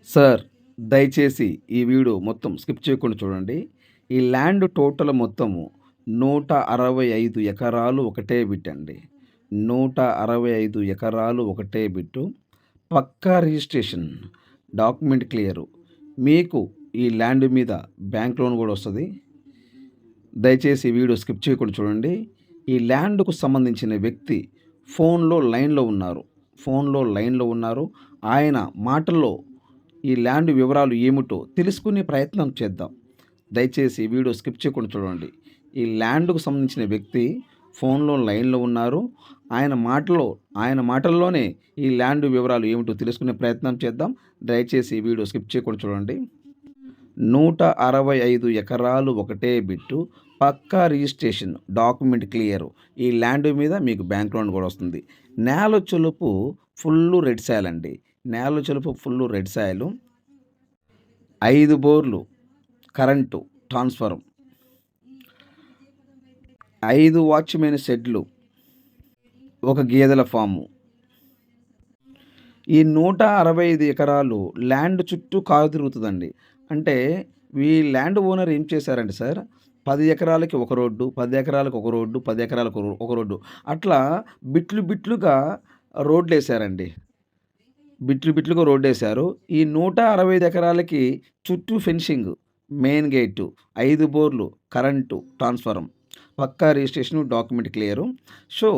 Sir, దయచేసి ఈ video మొత్తం స్కిప్ చేయకుండా చూడండి. ఈ ల్యాండ్ టోటల్ మొత్తము 165 ఎకరాలు ఒకటే బిట్టండి. 165 ఎకరాలు ఒకటే బిట్టు. పక్కా రిజిస్ట్రేషన్. Document clear. మీకు ఈ ల్యాండ్ మీద బ్యాంక్ లోన్ కూడా వస్తది. దయచేసి ఈ వీడియో స్కిప్ చేయకుండా చూడండి. ఈ ల్యాండ్‌కు సంబంధించిన వ్యక్తి ఫోన్‌లో లైన్‌లో ఉన్నారు. ఆయన మాటల్లో ఈ ల్యాండ్ వివరాలు ఏమిటో తెలుసుకునే ప్రయత్నం చేద్దాం. దయచేసి ఈ వీడియో స్కిప్ చేయకుండా చూడండి. ఈ ల్యాండ్‌కు సంబంధించిన వ్యక్తి ఫోన్‌లో లైన్‌లో ఉన్నారు. ఆయన మాటల్లోనే ఈ ల్యాండ్ వివరాలు ఏమిటో తెలుసుకునే ప్రయత్నం చేద్దాం. దయచేసి ఈ వీడియో స్కిప్ చేయకుండా చూడండి. 165 ఎకరాలు ఒకటే బిట్టు. పక్కా రిజిస్ట్రేషన్. Document clear. ఈ ల్యాండ్ మీద మీకు బ్యాంక్ లోన్ కూడా వస్తుంది. నేల చొలుపు ఫుల్లు రెడ్ సాయిల్ అండి. నేల చొలుపు ఫుల్లు రెడ్ సాయిలు. 5 బోర్లు, కరెంటు, ట్రాన్స్ఫారం, 5 వాచ్‌మెన్ షెడ్లు, ఒక గేదెల ఫాము. ఈ 165 ఎకరాలు ల్యాండ్ చుట్టూ కారు తిరుగుతుందండి. అంటే ఈ ల్యాండ్ ఓనర్ ఏం చేశారంటే సార్, 10 ఎకరాలకి ఒక రోడ్డు, 10 ఎకరాలకు ఒక రోడ్డు, 10 ఎకరాలకు ఒక రోడ్డు, అట్లా బిట్లుగా రోడ్లేశారండి. బిట్లుగా రోడ్డేశారు. ఈ 165 ఎకరాలకి చుట్టూ ఫెన్సింగ్, మెయిన్ గేటు, 5 బోర్లు, కరెంటు, ట్రాన్స్ఫారం, పక్కా రిజిస్ట్రేషను, డాక్యుమెంట్ క్లియరు. సో,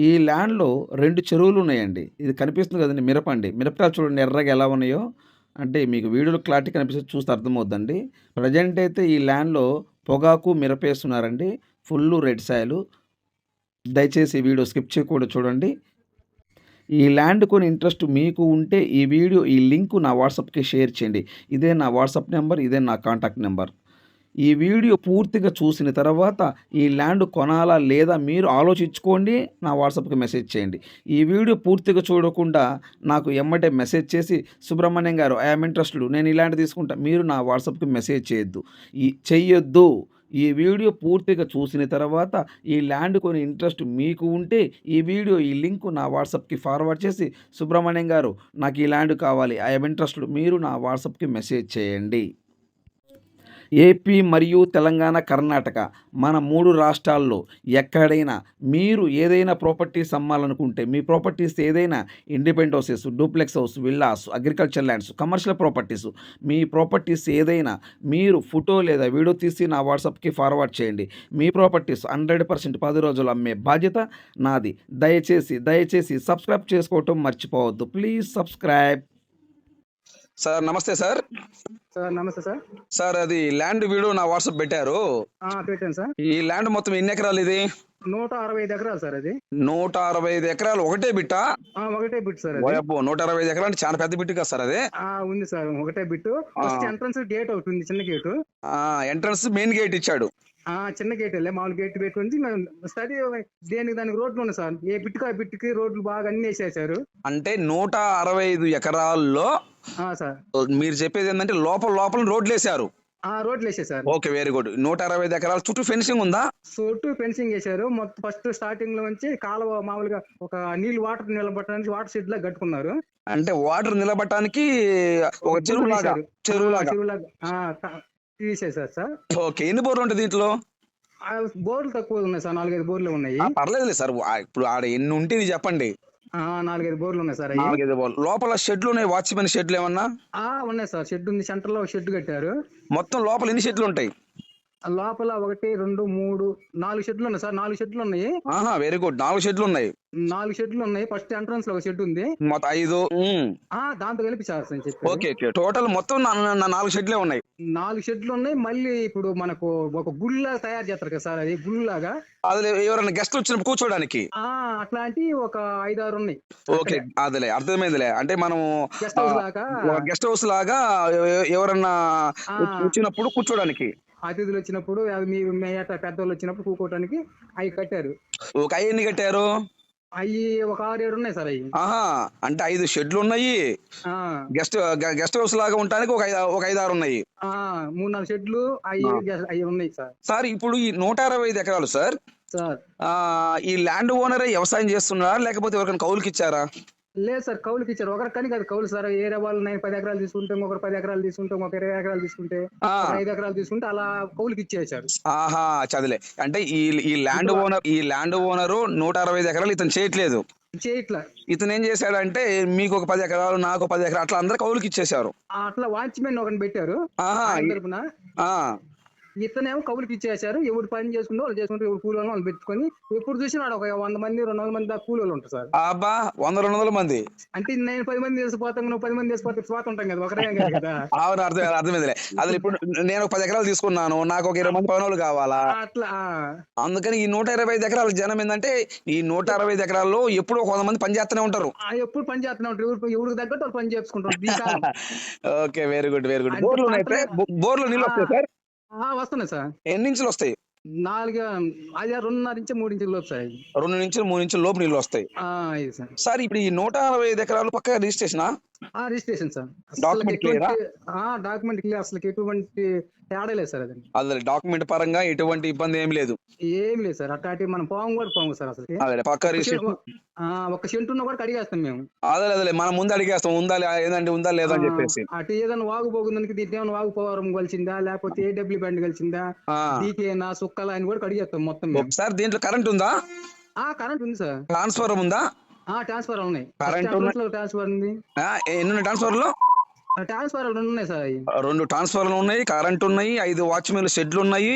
ఈ ల్యాండ్‌లో 2 చెరువులు ఉన్నాయండి. ఇది కనిపిస్తుంది కదండీ మిరపండి. మిరపకాయలు చూడండి ఎర్రగా ఎలా ఉన్నాయో. అంటే మీకు వీడియోలో క్లారిటీ కనిపిస్తే చూస్తే అర్థమవుద్దండి. ప్రెజెంట్ అయితే ఈ ల్యాండ్‌లో పొగాకు, మిరపేస్తున్నారండి. Full red Sailu. దయచేసి ఈ వీడియో స్కిప్ చేయకుండా చూడండి. ఈ ల్యాండ్ కొని ఇంట్రెస్ట్ మీకు ఉంటే ఈ లింకు నా వాట్సాప్‌కి షేర్ చేయండి. ఇదే నా వాట్సాప్ నెంబర్, ఇదే నా కాంటాక్ట్ నెంబర్. ఈ వీడియో పూర్తిగా చూసిన తర్వాత ఈ ల్యాండ్ కొనాలా లేదా మీరు ఆలోచించుకోండి. నా వాట్సాప్‌కి మెసేజ్ చేయండి. ఈ వీడియో పూర్తిగా చూడకుండా నాకు ఎమ్మటే మెసేజ్ చేసి, సుబ్రహ్మణ్యం గారు ఐ యామ్ ఇంట్రెస్టెడ్, నేను ఈ ల్యాండ్ తీసుకుంటా, మీరు నా వాట్సాప్‌కి మెసేజ్ చెయ్యొద్దు. ఈ వీడియో పూర్తిగా చూసిన తర్వాత ఈ ల్యాండ్ కొని ఇంట్రెస్ట్ మీకు ఉంటే ఈ లింకు నా వాట్సాప్‌కి ఫార్వర్డ్ చేసి, సుబ్రహ్మణ్యం గారు నాకు ఈ ల్యాండ్ కావాలి, ఐ యామ్ ఇంట్రెస్టెడ్, మీరు నా వాట్సాప్‌కి మెసేజ్ చేయండి. ఏపీ మరియు తెలంగాణ, కర్ణాటక మన 3 రాష్ట్రాల్లో ఎక్కడైనా మీరు ఏదైనా ప్రాపర్టీస్ అమ్మాలనుకుంటే, మీ ప్రాపర్టీస్ ఏదైనా independent houses, duplex house, villas, agriculture lands, commercial properties, మీ ప్రాపర్టీస్ ఏదైనా మీరు ఫోటో లేదా వీడియో తీసి నా వాట్సాప్‌కి ఫార్వర్డ్ చేయండి. మీ ప్రాపర్టీస్ 100% 10 రోజులు అమ్మే బాధ్యత నాది. దయచేసి సబ్స్క్రైబ్ చేసుకోవటం మర్చిపోవద్దు. Please subscribe. సార్ నమస్తే సార్. సార్ నమస్తే సార్. సార్, అది ల్యాండ్ వీడియో నా వాట్సాప్ పెట్టారు. పెట్టాను సార్. ఈ ల్యాండ్ మొత్తం ఎన్ని ఎకరాలు ఇది? 165 ఎకరాలు సార్ అది. 165 ఎకరాలు ఒకటే బిట్టా? ఒకటే బిట్ సార్ అది. ఓయబ్బో, 165 ఎకరాలు అంటే చాలా పెద్ద బిట్టు కదా సార్ అది. ఉంది సార్, ఒకటే బిట్టు. ఫస్ట్ ఎంట్రన్స్ గేట్ ఒకటి ఉంది, చిన్న గేటు. ఎంట్రన్స్ మెయిన్ గేట్ ఇచ్చాడు. చిన్న గేట్ వెళ్ళే మామూలు గేట్ పెట్టుకుని స్టడీ దానికి రోడ్లు ఉన్నాయి సార్. ఏ బిట్టుకు ఆ బిట్టుకి రోడ్లు బాగా అన్ని వేసేసారు. అంటే 165 ఎకరాల్లో సార్ మీరు చెప్పేది ఏంటంటే లోపల రోడ్లు వేసారు. రోడ్లు వేసేసారు. Okay, very good. 165 ఎకరాల చుట్టూ ఫెన్సింగ్ ఉందా? చుట్టూ ఫెన్సింగ్ వేసారు. మొత్తం ఫస్ట్ స్టార్టింగ్ లో నుంచి కాలువ మామూలుగా ఒక వాటర్ నిలబట్టడానికి వాటర్ షెడ్ లా కట్టుకున్నారు. అంటే వాటర్ నిలబట్టడానికి ఒక చెరువులాగా తీసేసారు సార్. ఓకే, ఎన్ని బోర్లు ఉంటాయి దీంట్లో? బోర్లు తక్కువ ఉన్నాయి సార్, 4-5 బోర్లు ఉన్నాయి. పర్లేదులే సార్, ఇప్పుడు ఆడ ఎన్ని ఉంటే చెప్పండి. 4-5 బోర్లు ఉన్నాయి సార్. 4-5 బోర్లు. లోపల షెడ్లు ఉన్నాయి, వాచ్మెన్ షెడ్లు ఏమన్నా? ఉన్నాయి సార్. షెడ్ ఉంది, సెంటర్ లో షెడ్ కట్టారు. మొత్తం లోపల ఎన్ని షెడ్లు ఉంటాయి? లోపల 1, 2, 3, 4 షెడ్లు ఉన్నాయి సార్. 4 షెడ్లు ఉన్నాయి. Very good. 4 షెడ్లు ఉన్నాయి. 4 షెడ్లు ఉన్నాయి. ఫస్ట్ ఎంట్రన్స్ లో ఒక షెడ్ ఉంది. మొత్తం 5. దాంతో కలిపి సార్ అని చెప్పి. ఓకే, టోటల్ మొత్తం 4 షెడ్లే ఉన్నాయి. 4 షెడ్లు ఉన్నాయి. మళ్ళీ ఇప్పుడు మనకు ఒక గుళ్ళ తయారు చేస్తారు కదా సార్, అది గుళ్ళలాగా. అదిలే, ఎవరైనా గెస్ట్లు వచ్చినప్పుడు కూర్చోడానికి అట్లాంటి ఒక 5-6 ఉన్నాయి. ఓకే, అదిలే, అర్థమైందిలే. అంటే మనం గెస్ట్ హౌస్ లాగా ఎవరన్నా వచ్చినప్పుడు కూర్చోడానికి, అతిథులు వచ్చినప్పుడు, మీ పెద్దవాళ్ళు వచ్చినప్పుడు కూకోవడానికి అవి కట్టారు. ఒక ఎన్ని కట్టారు? అవి ఒక 6-7 ఉన్నాయి సార్. అవి అంటే 5 షెడ్లు ఉన్నాయి. గెస్ట్ హౌస్ లాగా ఉండడానికి ఒక 5-6 ఉన్నాయి. 3-4 షెడ్లు అవి ఉన్నాయి సార్. సార్, ఇప్పుడు ఈ 165 ఎకరాలు సార్, సార్ ఈ ల్యాండ్ ఓనరే వ్యవసాయం చేస్తున్నారా లేకపోతే ఎవరికైనా కౌలుకి ఇచ్చారా? లేదు సార్ కౌలుకి ఇచ్చారు. ఒకరికి కానీ కాదు కౌలు సార్. ఏరే వాళ్ళు 10 ఎకరాలు తీసుకుంటే, ఒకరు 10 ఎకరాలు తీసుకుంటే, ఒక 20 ఎకరాలు తీసుకుంటే, ఆ! ఒక 5 ఎకరాలు తీసుకుంటే అలా కౌలుకి ఇచ్చేశారు. ఆహా! చదిలే. అంటే ఇప్పుడు ఈ ల్యాండ్ ఓనరు 165 ఎకరాలు ఇతను చేయట్లేదు. చేయట్లా. ఇతనేం చేశాడంటే మీకు ఒక 10 ఎకరాలు, నాకు 10 ఎకరాలు అట్లా అందరూ కౌలుకిచ్చేశారు. అట్లా వాచ్‌మెన్ ఒకరిని పెట్టారు ఆహా! ఆయన తరపున. ఆ! ఇతనేమో కౌలుకి ఇచ్చేశారు. ఎవరు పని చేసుకుంటే వాళ్ళు చేసుకుంటారు. ఎవరు కూలోళ్ళని వాళ్ళు పెట్టుకొని ఎప్పుడు చూసినా ఆడ ఒక 100 మంది, 200 మంది దాకా కూలోళ్ళు ఉంటారు సార్. అబ్బా! 100, 200 మంది. అంటే నేను 10 మంది తెలిసిపోతాం, నువ్వు 10 మంది తెలిసిపోతే పోతుంటాం కదా! ఒకరేం కాదు కదా! అవును. అర్థమైందిలే. అసలు ఇప్పుడు నేను ఒక 10 ఎకరాలు తీసుకున్నాను. నాకు ఒక 20 మంది పనోళ్ళు కావాలా? అట్లా అందుకని ఈ 125 ఎకరాల జనం ఏందంటే, ఈ 165 ఎకరాల్లో ఎప్పుడో ఒక 100 మంది పని చేస్తూనే ఉంటారు. ఎప్పుడు పని చేస్తూనే ఉంటారు. ఎవరికి తగ్గట్టు వాళ్ళు పని చేసుకుంటారు ఈ కాలం. Okay. Very good. Very good. అంటే బోర్లు ఉన్నాయి పంటలే బోర్లు నీళ్ళు ఆ! వస్తాయి సార్? వస్తున్నాయి సార్. ఎన్ని ఇంచులు వస్తాయి? 4 అది 2.5 నుంచి 3 ఇంచుల లోపు సార్. 2 నుంచి 3 ఇంచుల లోపు నీళ్ళు వస్తాయి. ఇది సార్. సార్ ఇప్పుడు ఈ 165 ఎకరాలు పక్కా రిజిస్ట్రేషనా? Registration sir. డాక్యుమెంట్ క్లియరా? డాక్యుమెంట్ క్లియర్, అసలుకి ఎటువంటి తేడా లేదు సార్. అది అదే డాక్యుమెంట్ పరంగా ఎటువంటి ఇబ్బంది ఏం లేదు. ఏం లేదు సార్. అట్లాంటి మనం పోము సార్ అసలుకి. అదే పక్కా రిజిస్ట్రేషన్. ఒక సెంటు ఉన్నా కూడా కడిగేస్తాం మేము. అదేలే మనం ముందు అడిగేస్తాం ఉందా లేదా అని చెప్పేసి. అటు ఏదైనా వాగు పోగుందానికి దీంట్లో ఏమైనా వాగు పోవరం కలిసిందా, లేకపోతే ఏడబ్ల్యూ బండి కలిసిందా, ఆ! డీకేనా సుక్కలా అని కూడా కడిగేస్తాం మొత్తం మేము. సార్ దీంట్లో కరెంట్ ఉందా? కరెంట్ ఉంది సార్. ట్రాన్స్ఫర్ ఉందా? ట్రాన్స్ఫర్ ఉన్నాయి. కరెంట్ ట్రాన్స్ఫర్ ఉంది. ఎన్ని ట్రాన్స్ఫర్లు? ట్రాన్స్ఫర్ ఉన్నాయి సార్. 2 ట్రాన్స్ఫర్లు ఉన్నాయి, కరెంట్ ఉన్నాయి, 5 వాచ్మెన్ షెడ్లు ఉన్నాయి,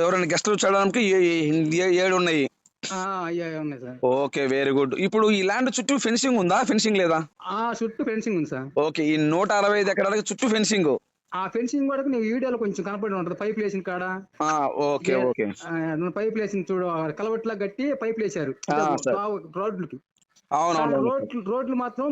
ఎవరైనా గెస్టులు వచ్చడానికి 7 ఉన్నాయి. అయ్యా ఉన్నాయి సార్. ఓకే. Very good. ఇప్పుడు ఈ ల్యాండ్ చుట్టూ ఫెన్సింగ్ ఉందా? ఫెన్సింగ్ లేదా? చుట్టూ ఫెన్సింగ్ ఉంది సార్. ఓకే. ఈ 165 ఎకరాలకి చుట్టూ ఫెన్సింగ్. ఆ ఫెన్సింగ్ కూడా నీకు వీడియోలో కొంచెం కనపడి ఉంటది. పైప్ లేసిన కాడ ఓకే. ఓకే. పైప్ లేసిన చూడు, కలవట్లా గట్టి పైప్ లేసారు సార్. రోడ్లకి. అవునవును. రోడ్లు మాత్రం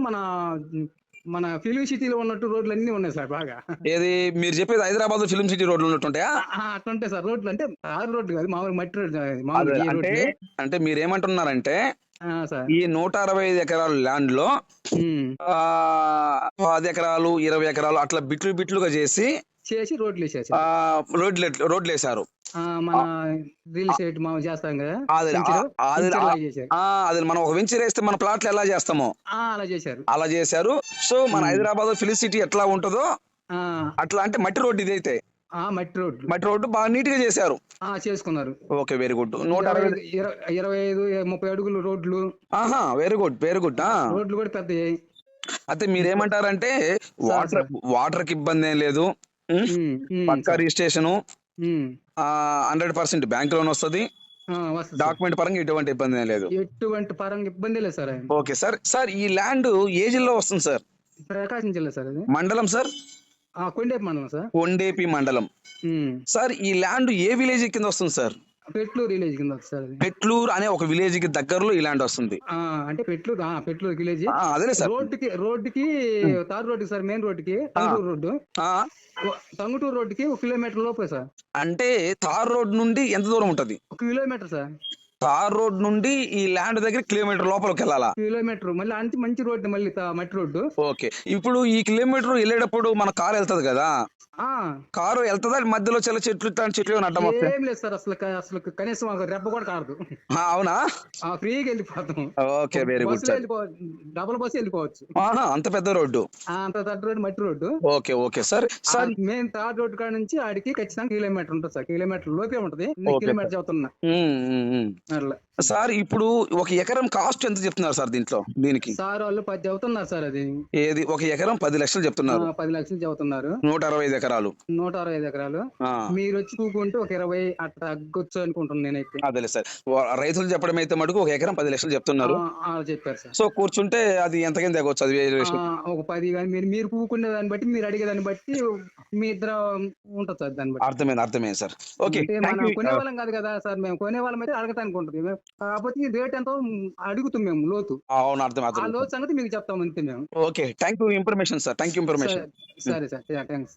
మన ఫిలిం సిటీలో ఉన్నట్టు రోడ్లు అన్ని ఉన్నాయి సార్ బాగా. ఏది మీరు చెప్పేది హైదరాబాద్ ఫిల్మ్ సిటీ రోడ్లు ఉన్నట్టుంటాయా? అట్లుంటాయి సార్ రోడ్లు. అంటే తారు రోడ్లు కాదు, మామూలు మట్టి రోడ్లు. మామూలు ఈ అంటే రోడ్లే. అంటే మీరేమంటున్నారంటే సార్. ఈ 165 ఎకరాల ల్యాండ్ లో 10 ఎకరాలు 20 ఎకరాలు అట్లా బిట్లుగా చేసి రోడ్లు వేసేసారు. రోడ్లు వేశారు. మన రియల్ ఎస్టేట్ మనం చేస్తాం కదా, అది మనం ఒక వెంచర్ వేస్తే మన ప్లాట్లు ఎలా చేస్తామో అలా చేశారు. సో మన హైదరాబాద్ ఫిలిం సిటీ ఎట్లా ఉంటుందో అట్లా, అంటే మట్టి రోడ్డు ఇదైతే మట్టి రోడ్డు బాగా నీట్ గా చేశారు. చేసుకున్నారు. ఓకే. Very good. 165 25-30 అడుగులు రోడ్లు. Very good. రోడ్లు కూడా పెద్దవి. అయితే మీరేమంటారంటే వాటర్ కి ఇబ్బంది ఏం లేదు, పక్కా రిజిస్ట్రేషన్, 100% బ్యాంక్ లోన్ వస్తుంది, డాక్యుమెంట్ పరంగా ఎటువంటి ఇబ్బంది ఏం లేదు. ఎటువంటి పరంగా ఇబ్బంది లేదు సార్. Okay sir. సార్ ఈ ల్యాండ్ ఏ జిల్లా వస్తుంది సార్? ప్రకాశం జిల్లా సార్. అది మండలం సార్? కొండేపి మండలం సార్. కొండేపి మండలం. సార్ ఈ ల్యాండ్ ఏ విలేజ్ కింద వస్తుంది సార్? పెట్లూరు విలేజ్ కింద వస్తుంది. పెట్లూరు అనే ఒక విలేజ్ కి దగ్గరలో ఈ ల్యాండ్ వస్తుంది. అంటే పెట్లూరు విలేజ్. అదే సార్. రోడ్డుకి తారు రోడ్డు సార్. మెయిన్ రోడ్డుకి టంగుటూరు రోడ్డు. టంగుటూరు రోడ్డుకి 1 కిలోమీటర్ లోపే సార్. అంటే తార్ రోడ్ నుండి ఎంత దూరం ఉంటది? 1 కిలోమీటర్ సార్. తార్ రోడ్ నుండి ఈ ల్యాండ్ దగ్గర కిలోమీటర్ లోపలికి వెళ్ళాలా? కిలోమీటర్. మళ్ళీ అంతే మంచి రోడ్డు, మళ్ళీ మట్టి రోడ్డు. ఓకే. ఇప్పుడు ఈ కిలోమీటర్ వెళ్ళేటప్పుడు మన కారు వెళ్తది కదా, కారు వెళ్తుందా? మధ్యలో చెట్లు అడ్డం వస్తాయి? ఏం లేదు సార్. అసలు కనీసం ఒక రెప్ప కూడా కాదు. అవునా? ఫ్రీగా వెళ్ళిపోతాం. Okay. Very good. Double bus వెళ్ళిపోవచ్చు. అంత పెద్ద రోడ్డు, అంత పెద్ద రోడ్డు, మట్టి road. Okay sir. Main tar road కాడ నుంచి ఆడికి ఖచ్చితంగా కిలోమీటర్ ఉంటుంది సార్. కిలోమీటర్ లోపే ఉంటది. కిలోమీటర్ చెబుతున్నా అట్లా. సార్ ఇప్పుడు 1 ఎకరం కాస్ట్ ఎంత చెప్తున్నారు సార్ దీనికి? సార్ వాళ్ళు 10 చెబుతున్నారు సార్. అది ఏది 1 ఎకరం 10 లక్షలు చెప్తున్నారు. 10 లక్షలు చెబుతున్నారు. 165 ఎకరాలు. 165 ఎకరాలు. మీరు వచ్చి కూకుంటే ఒక 20 అట్లా తగ్గొచ్చు అనుకుంటున్నాను నేనైతే. అదేలే సార్. రైతులు చెప్పడం అయితే మటుకు 1 ఎకరం 10 లక్షలు చెప్తున్నారు. చెప్పారు సార్. సో కూర్చుంటే అది ఎంతకైనా తగ్గొచ్చు. అది ఒక 10 కానీ మీరు కూకునే దాన్ని బట్టి, మీరు అడిగే దాన్ని బట్టి మీ ఇద్దరు ఉంటుంది సార్. దాన్ని బట్టి అర్థమైంది సార్. ఓకే. మనం కొనేవాళ్ళం కాదు కదా సార్. మేము కొనేవాళ్ళం అయితే అడగటానికి ఉంటుంది. కాకపోతే రేట్ ఎంతో అడుగుతాం మేము లోతు. అవును. అర్థం. ఆ లోతు సంగతి మీకు చెప్తాం అంతే మేము. Okay. Thank you information sir. సరే సార్. థ్యాంక్స్.